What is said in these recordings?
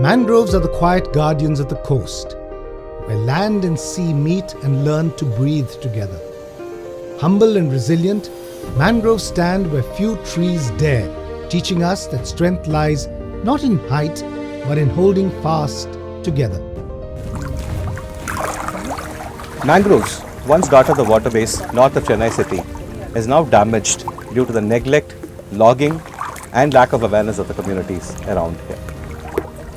Mangroves are the quiet guardians of the coast, where land and sea meet and learn to breathe together. Humble and resilient, mangroves stand where few trees dare, teaching us that strength lies not in height, but in holding fast together. Mangroves, once dotted the waterways north of Chennai city, is now damaged due to the neglect, logging, and lack of awareness of the communities around here.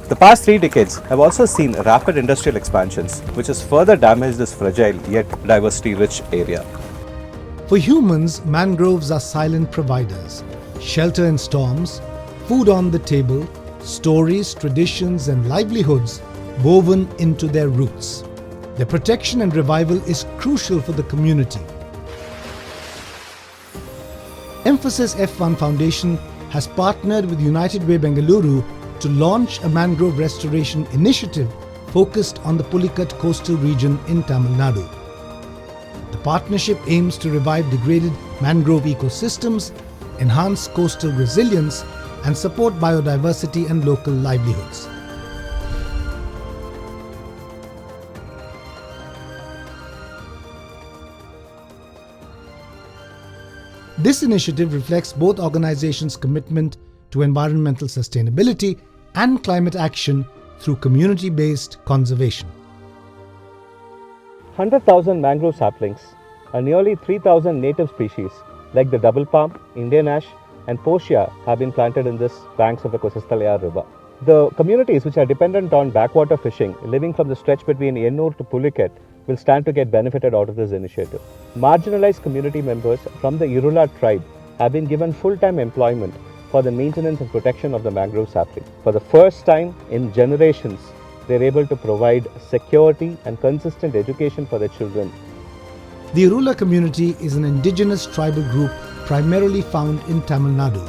The past 3 decades have also seen rapid industrial expansions, which has further damaged this fragile yet diversity-rich area. For humans, mangroves are silent providers, shelter in storms, food on the table, stories, traditions, and livelihoods woven into their roots. Their protection and revival is crucial for the community. Emphasis F1 Foundation has partnered with United Way Bengaluru to launch a mangrove restoration initiative focused on the Pulicat coastal region in Tamil Nadu. The partnership aims to revive degraded mangrove ecosystems, enhance coastal resilience, and support biodiversity and local livelihoods. This initiative reflects both organizations' commitment to environmental sustainability and climate action through community-based conservation. 100,000 mangrove saplings and nearly 3,000 native species like the double palm, Indian ash, and posia have been planted in the banks of the Kosastalaya river. The communities which are dependent on backwater fishing, living from the stretch between Ennur to Pulicat, will stand to get benefited out of this initiative. Marginalized community members from the Irula tribe have been given full-time employment for the maintenance and protection of the mangrove sapling. For the first time in generations, they are able to provide security and consistent education for their children. The Irula community is an indigenous tribal group primarily found in Tamil Nadu.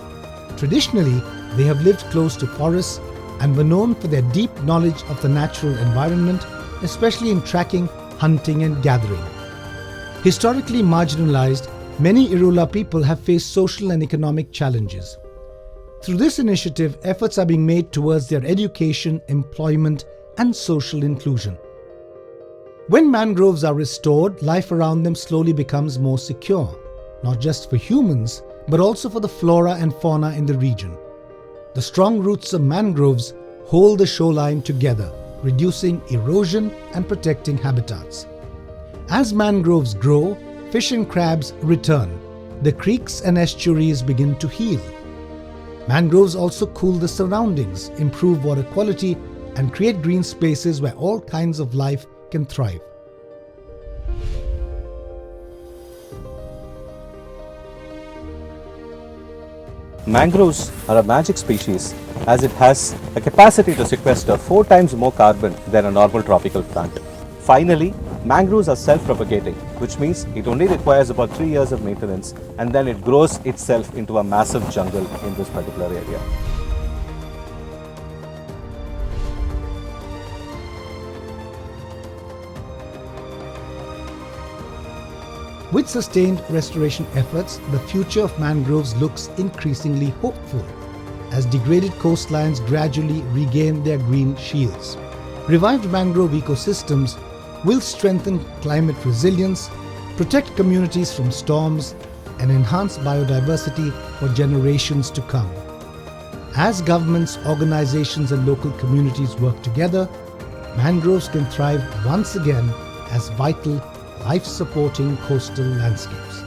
Traditionally, they have lived close to forests and were known for their deep knowledge of the natural environment, especially in tracking, hunting, and gathering. Historically marginalized, many Irula people have faced social and economic challenges. Through this initiative, efforts are being made towards their education, employment, and social inclusion. When mangroves are restored, life around them slowly becomes more secure, not just for humans, but also for the flora and fauna in the region. The strong roots of mangroves hold the shoreline together, reducing erosion and protecting habitats. As mangroves grow, fish and crabs return. The creeks and estuaries begin to heal. Mangroves also cool the surroundings, improve water quality, and create green spaces where all kinds of life can thrive. Mangroves are a magic species as it has a capacity to sequester 4 times more carbon than a normal tropical plant. Finally, mangroves are self-propagating, which means it only requires about 3 years of maintenance and then it grows itself into a massive jungle in this particular area. With sustained restoration efforts, the future of mangroves looks increasingly hopeful as degraded coastlines gradually regain their green shields. Revived mangrove ecosystems will strengthen climate resilience, protect communities from storms, and enhance biodiversity for generations to come. As governments, organizations, and local communities work together, mangroves can thrive once again as vital, life-supporting coastal landscapes.